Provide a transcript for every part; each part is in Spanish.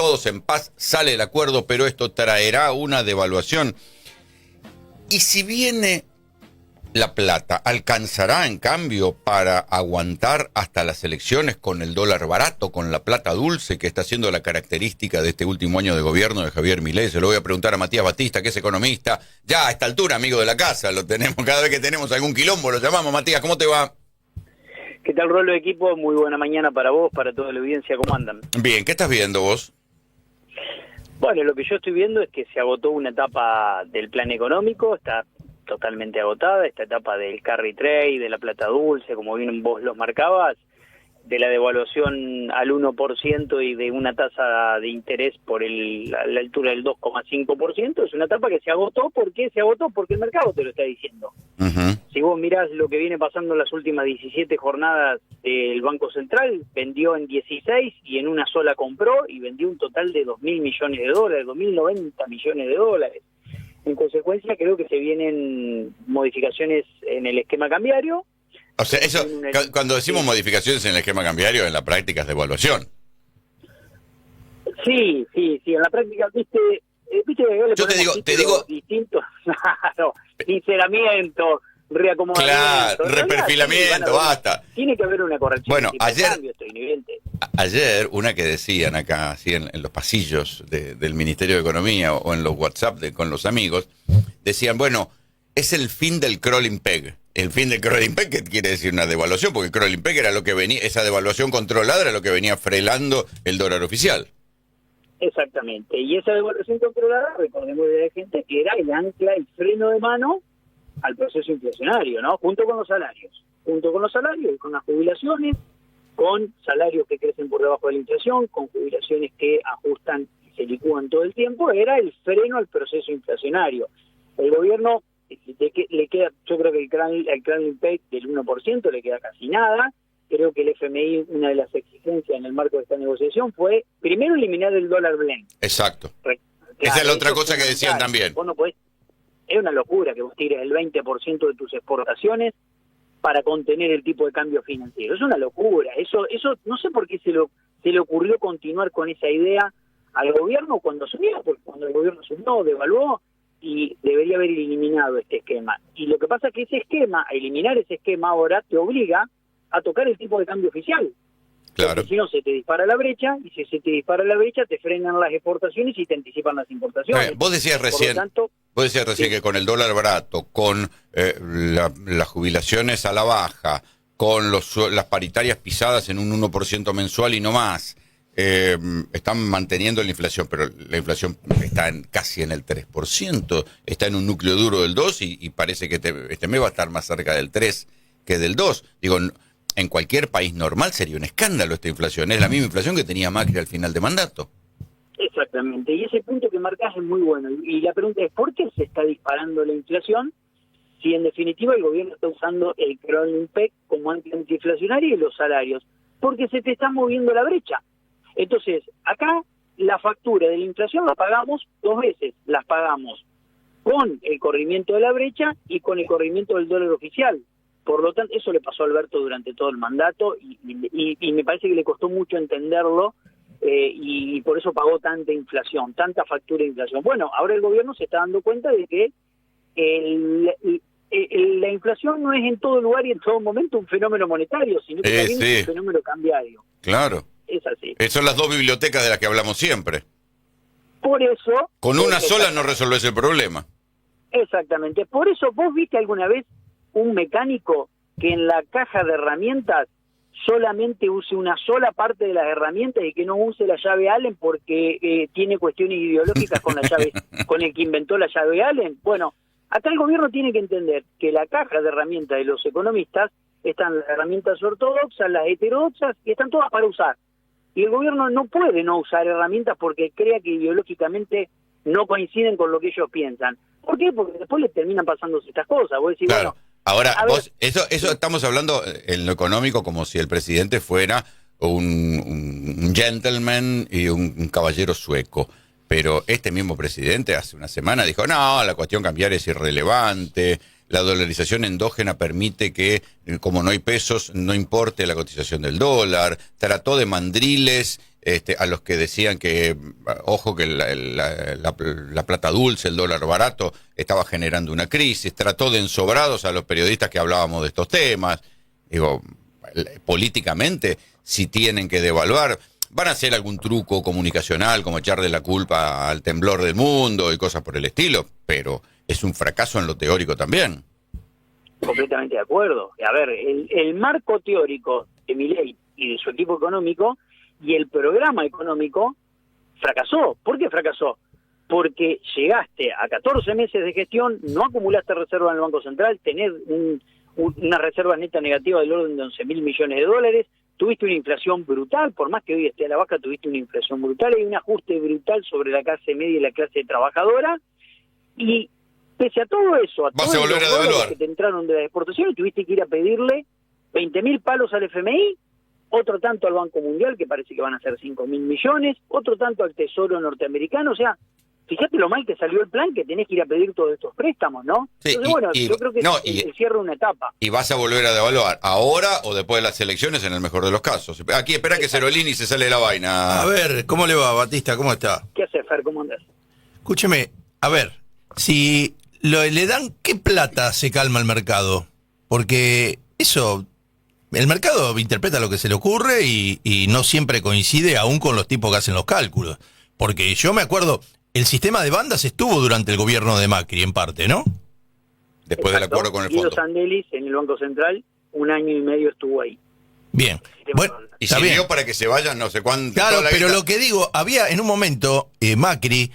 todos en paz, sale el acuerdo, pero esto traerá una devaluación. Y si viene la plata, ¿alcanzará en cambio para aguantar hasta las elecciones con el dólar barato, con la plata dulce, que está siendo la característica de este último año de gobierno de Javier Milei? Se lo voy a preguntar a Matías Batista, que es economista, ya a esta altura amigo de la casa, lo tenemos, cada vez que tenemos algún quilombo lo llamamos. Matías, ¿cómo te va? ¿Qué tal, Rolo, equipo? Muy buena mañana para vos, para toda la audiencia, ¿cómo andan? Bien, ¿qué estás viendo vos? Bueno, lo que yo estoy viendo es que se agotó una etapa del plan económico, está totalmente agotada, esta etapa del carry trade, de la plata dulce, como bien vos los marcabas, de la devaluación al 1% y de una tasa de interés a la altura del 2,5%, es una etapa que se agotó. ¿Por qué se agotó? Porque el mercado te lo está diciendo. Uh-huh. Si vos mirás lo que viene pasando en las últimas 17 jornadas del Banco Central, vendió en 16 y en una sola compró y vendió un total de 2.000 millones de dólares, 2.090 millones de dólares. En consecuencia, creo que se vienen modificaciones en el esquema cambiario. O sea, eso, cuando decimos modificaciones en el esquema cambiario, en la práctica es devaluación. Sí, en la práctica, viste yo te digo distintos, claro, sinceramiento, reacomodamiento. Claro, reperfilamiento, basta. Tiene que haber una corrección. Bueno, ayer, cambio, esto es evidente. Ayer, una que decían acá, así en los pasillos del Ministerio de Economía o en los WhatsApp con los amigos, decían, bueno, es el fin del crawling peg. El fin del crawling peg, que quiere decir una devaluación, porque el crawling peg era lo que venía, esa devaluación controlada era lo que venía frenando el dólar oficial. Exactamente, y esa devaluación controlada, recordemos de la gente, que era el ancla, el freno de mano al proceso inflacionario, ¿no? Junto con los salarios y con las jubilaciones, con salarios que crecen por debajo de la inflación, con jubilaciones que ajustan y se licúan todo el tiempo, era el freno al proceso inflacionario. El gobierno le queda, yo creo que el crawling peg del 1% le queda casi nada. Creo que el FMI, una de las exigencias en el marco de esta negociación fue, primero, eliminar el dólar blend. Exacto. Claro, esa es la otra cosa que decían también. Vos no podés, es una locura que vos tires el 20% de tus exportaciones para contener el tipo de cambio financiero. Es una locura. Eso no sé por qué se le ocurrió continuar con esa idea al gobierno cuando asumió, porque cuando el gobierno asumió, devaluó, y debería haber eliminado este esquema. Y lo que pasa es que eliminar ese esquema ahora te obliga a tocar el tipo de cambio oficial. Claro. Porque si no, se te dispara la brecha, y si se te dispara la brecha, te frenan las exportaciones y te anticipan las importaciones. Vos decías recién sí, que con el dólar barato, con las jubilaciones a la baja, con las paritarias pisadas en un 1% mensual y no más, están manteniendo la inflación, pero la inflación está casi en el 3%, está en un núcleo duro del 2% y parece que este mes va a estar más cerca del 3% que del 2%. Digo, en cualquier país normal sería un escándalo esta inflación. Es la misma inflación que tenía Macri al final de mandato. Exactamente, y ese punto que marcás es muy bueno. Y la pregunta es, ¿por qué se está disparando la inflación si en definitiva el gobierno está usando el crawling peg como antiinflacionario y los salarios? Porque se te está moviendo la brecha. Entonces, acá la factura de la inflación la pagamos dos veces. Las pagamos con el corrimiento de la brecha y con el corrimiento del dólar oficial. Por lo tanto, eso le pasó a Alberto durante todo el mandato y me parece que le costó mucho entenderlo y por eso pagó tanta inflación, tanta factura de inflación. Bueno, ahora el gobierno se está dando cuenta de que la inflación no es en todo lugar y en todo momento un fenómeno monetario, sino que también es un fenómeno cambiario. Claro. Es así. Son las dos bibliotecas de las que hablamos siempre. Por eso... Con una sola no resolvés el problema. Exactamente. Por eso, ¿vos viste alguna vez un mecánico que en la caja de herramientas solamente use una sola parte de las herramientas y que no use la llave Allen porque tiene cuestiones ideológicas con la llave, con el que inventó la llave Allen? Bueno, acá el gobierno tiene que entender que la caja de herramientas de los economistas están las herramientas ortodoxas, las heterodoxas, y están todas para usar. Y el gobierno no puede no usar herramientas porque crea que ideológicamente no coinciden con lo que ellos piensan. ¿Por qué? Porque después les terminan pasándose estas cosas. Vos decís, claro. Bueno, ahora, vos, eso estamos hablando en lo económico como si el presidente fuera un gentleman y un caballero sueco. Pero este mismo presidente hace una semana dijo, no, la cuestión cambiaria es irrelevante, la dolarización endógena permite que, como no hay pesos, no importe la cotización del dólar. Trató de mandriles a los que decían que, ojo, que la plata dulce, el dólar barato, estaba generando una crisis. Trató de ensobrados a los periodistas que hablábamos de estos temas. Digo, políticamente, si tienen que devaluar, van a hacer algún truco comunicacional, como echarle la culpa al temblor del mundo y cosas por el estilo, pero es un fracaso en lo teórico también. Completamente de acuerdo. A ver, el marco teórico de Milei y de su equipo económico y el programa económico fracasó. ¿Por qué fracasó? Porque llegaste a 14 meses de gestión, no acumulaste reserva en el Banco Central, tenés una reserva neta negativa del orden de 11.000 millones de dólares, tuviste una inflación brutal, por más que hoy esté a la baja, tuviste una inflación brutal, hay un ajuste brutal sobre la clase media y la clase trabajadora, y pese a todo eso, a todos los dólares que te entraron de las exportaciones, tuviste que ir a pedirle 20.000 palos al FMI, otro tanto al Banco Mundial, que parece que van a ser 5.000 millones, otro tanto al Tesoro norteamericano, o sea, fíjate lo mal que salió el plan, que tenés que ir a pedir todos estos préstamos, ¿no? Sí, entonces, bueno, yo creo que el cierre de una etapa. ¿Y vas a volver a devaluar ahora o después de las elecciones, en el mejor de los casos? Aquí espera que Cerolini se sale de la vaina. A ver, ¿cómo le va, Batista? ¿Cómo está? ¿Qué hace, Fer? ¿Cómo andás? Escúcheme, a ver, si le dan, ¿qué plata se calma el mercado? Porque eso, el mercado interpreta lo que se le ocurre y no siempre coincide aún con los tipos que hacen los cálculos. Porque yo me acuerdo, el sistema de bandas estuvo durante el gobierno de Macri, en parte, ¿no? Después del acuerdo con el fondo. Guido Sandelis, en el Banco Central, 1 año y medio estuvo ahí. Bien. Bueno, y sirvió para que se vayan no sé cuánto. Claro, pero lo que digo, había en un momento, Macri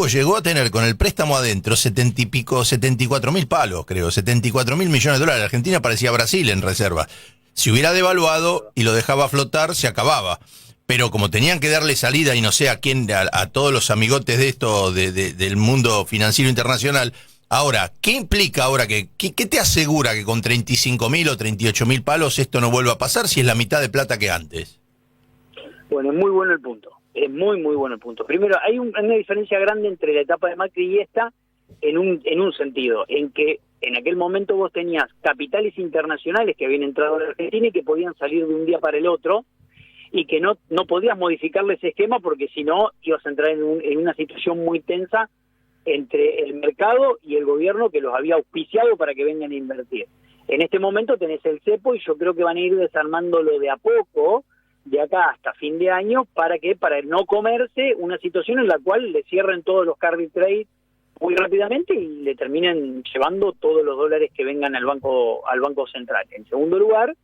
llegó a tener con el préstamo adentro 74.000 palos, creo, 74.000 millones de dólares. Argentina parecía Brasil en reserva. Si hubiera devaluado y lo dejaba flotar, se acababa. Pero como tenían que darle salida y no sé a quién, a todos los amigotes de esto, del mundo financiero internacional, ahora, ¿qué implica ahora qué te asegura que con 35.000 o 38.000 palos esto no vuelva a pasar si es la mitad de plata que antes? Bueno, es muy bueno el punto, es muy bueno el punto. Primero, hay una diferencia grande entre la etapa de Macri y esta en un sentido, en que en aquel momento vos tenías capitales internacionales que habían entrado a la Argentina y que podían salir de un día para el otro, y que no podías modificarle ese esquema porque si no ibas a entrar en una situación muy tensa entre el mercado y el gobierno que los había auspiciado para que vengan a invertir. En este momento tenés el cepo y yo creo que van a ir desarmándolo de a poco, de acá hasta fin de año, para no comerse una situación en la cual le cierren todos los carry trade muy rápidamente y le terminen llevando todos los dólares que vengan al Banco Central. En segundo lugar,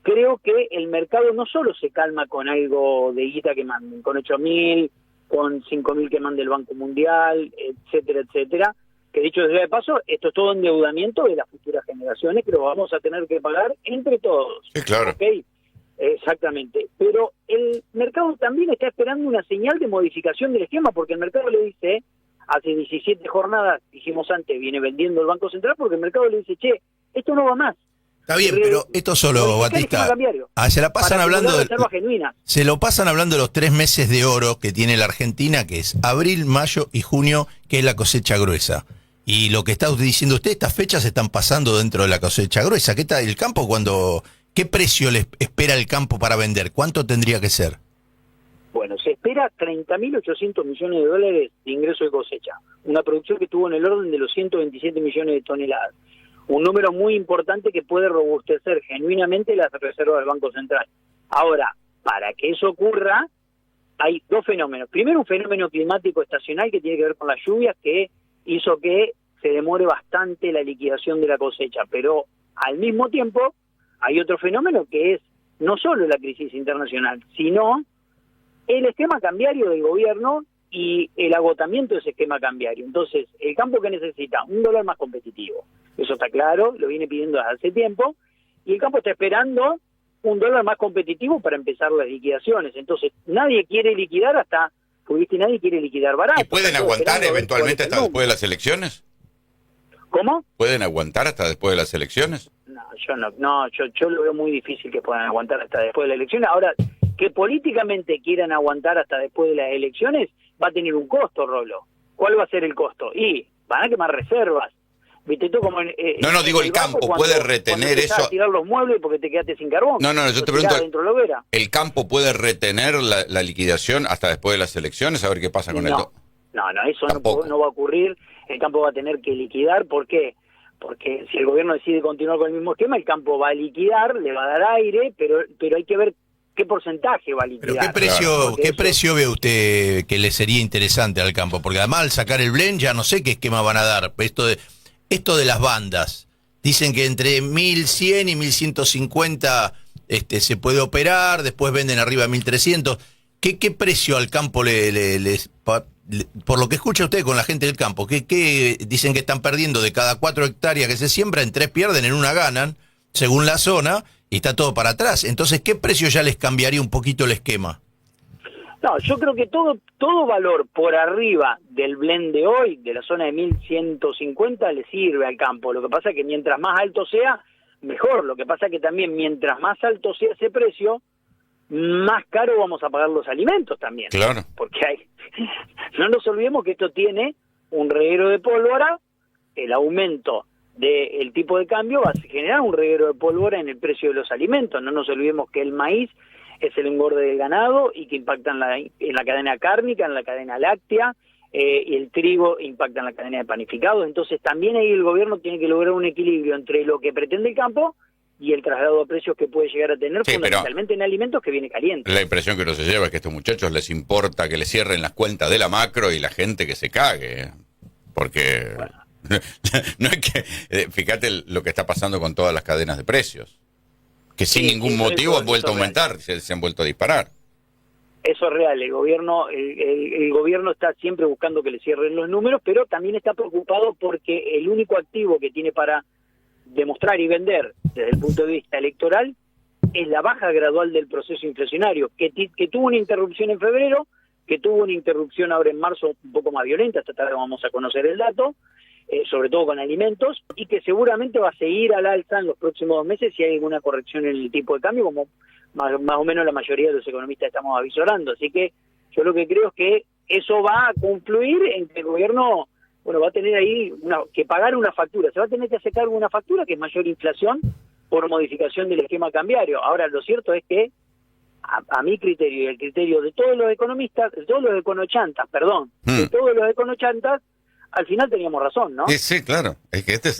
creo que el mercado no solo se calma con algo de guita que manden, con 8.000, con 5.000 que mande el Banco Mundial, etcétera, que dicho desde de paso, esto es todo endeudamiento de las futuras generaciones que lo vamos a tener que pagar entre todos. Sí, claro. ¿Okay? Exactamente. Pero el mercado también está esperando una señal de modificación del esquema, porque el mercado le dice, hace 17 jornadas, dijimos antes, viene vendiendo el Banco Central, porque el mercado le dice, che, esto no va más. Está bien, pero esto solo, Batista, se la pasan hablando se lo pasan hablando de los 3 meses de oro que tiene la Argentina, que es abril, mayo y junio, que es la cosecha gruesa. Y lo que está diciendo usted, estas fechas están pasando dentro de la cosecha gruesa. ¿Qué tal el campo qué precio le espera el campo para vender? ¿Cuánto tendría que ser? Bueno, se espera 30.800 millones de dólares de ingreso de cosecha. Una producción que estuvo en el orden de los 127 millones de toneladas. Un número muy importante que puede robustecer genuinamente las reservas del Banco Central. Ahora, para que eso ocurra, hay 2 fenómenos. Primero, un fenómeno climático estacional que tiene que ver con las lluvias, que hizo que se demore bastante la liquidación de la cosecha. Pero al mismo tiempo, hay otro fenómeno que es no solo la crisis internacional, sino el esquema cambiario del gobierno y el agotamiento de ese esquema cambiario. Entonces, el campo que necesita un dólar más competitivo, eso está claro, lo viene pidiendo desde hace tiempo, y el campo está esperando un dólar más competitivo para empezar las liquidaciones. Entonces, nadie quiere liquidar nadie quiere liquidar barato. ¿Y pueden aguantar eventualmente hasta después de las elecciones? ¿Cómo? ¿Pueden aguantar hasta después de las elecciones? Yo lo veo muy difícil que puedan aguantar hasta después de las elecciones. Ahora, que políticamente quieran aguantar hasta después de las elecciones, va a tener un costo, Rolo. ¿Cuál va a ser el costo? Y van a quemar reservas. viste tú como No, digo, el campo puede retener eso. A tirar los muebles porque te quedaste sin carbón. No, yo te pregunto, ¿el campo puede retener la liquidación hasta después de las elecciones? A ver qué pasa con No, eso no va a ocurrir. El campo va a tener que liquidar. ¿Por qué? Porque si el gobierno decide continuar con el mismo esquema, el campo va a liquidar, le va a dar aire, pero hay que ver qué porcentaje va a liquidar. ¿Pero qué precio ve usted que le sería interesante al campo? Porque además al sacar el blend ya no sé qué esquema van a dar. Esto de las bandas, dicen que entre 1100 y 1150 se puede operar, después venden arriba de 1300. ¿Qué precio al campo por lo que escucha usted con la gente del campo, ¿qué dicen que están perdiendo de cada 4 hectáreas que se siembra, en 3 pierden, en 1 ganan, según la zona, y está todo para atrás? Entonces, ¿qué precio ya les cambiaría un poquito el esquema? No, yo creo que todo valor por arriba del blend de hoy, de la zona de 1150, le sirve al campo. Lo que pasa es que mientras más alto sea, mejor. Lo que pasa es que también mientras más alto sea ese precio, más caro vamos a pagar los alimentos también. Claro. Porque no nos olvidemos que esto tiene un reguero de pólvora, el aumento del tipo de cambio va a generar un reguero de pólvora en el precio de los alimentos. No nos olvidemos que el maíz es el engorde del ganado y que impacta en la cadena cárnica, en la cadena láctea, y el trigo impacta en la cadena de panificados. Entonces también ahí el gobierno tiene que lograr un equilibrio entre lo que pretende el campo y el traslado a precios que puede llegar a tener, fundamentalmente en alimentos, que viene caliente. La impresión que uno se lleva es que a estos muchachos les importa que les cierren las cuentas de la macro y la gente que se cague, porque no es que, fíjate lo que está pasando con todas las cadenas de precios, que sin ningún motivo han vuelto a aumentar, se han vuelto a disparar. Eso es real, el gobierno está siempre buscando que le cierren los números, pero también está preocupado porque el único activo que tiene para demostrar y vender desde el punto de vista electoral es la baja gradual del proceso inflacionario, que tuvo una interrupción en febrero, que tuvo una interrupción ahora en marzo un poco más violenta, hasta tarde vamos a conocer el dato, sobre todo con alimentos, y que seguramente va a seguir al alza en los próximos 2 meses si hay alguna corrección en el tipo de cambio, como más o menos la mayoría de los economistas estamos avisorando. Así que yo lo que creo es que eso va a confluir en que el gobierno va a tener ahí que pagar una factura, se va a tener que hacer cargo de una factura que es mayor inflación por modificación del esquema cambiario. Ahora, lo cierto es que a mi criterio y el criterio de todos los economistas, de todos los econochantas, al final teníamos razón, ¿no? Sí, claro. Es que este es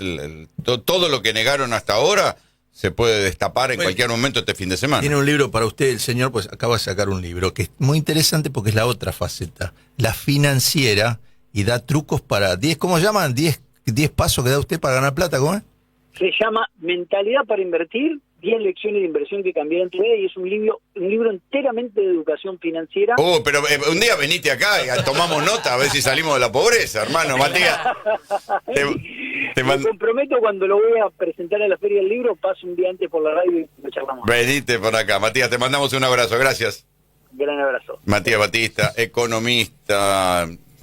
todo lo que negaron hasta ahora se puede destapar en cualquier momento este fin de semana. Tiene un libro para usted, el señor, pues acaba de sacar un libro que es muy interesante porque es la otra faceta, la financiera, y da trucos para 10, ¿cómo se llaman? 10 pasos que da usted para ganar plata, ¿cómo es? Se llama Mentalidad para Invertir, 10 lecciones de inversión que cambiaron tu vida, y es un libro enteramente de educación financiera. Pero un día venite acá y tomamos nota a ver si salimos de la pobreza, hermano. Matías. Me comprometo, cuando lo voy a presentar a la Feria del Libro, paso un día antes por la radio y lo charlamos. Venite por acá. Matías, te mandamos un abrazo. Gracias. Gran abrazo. Matías Batista, economista.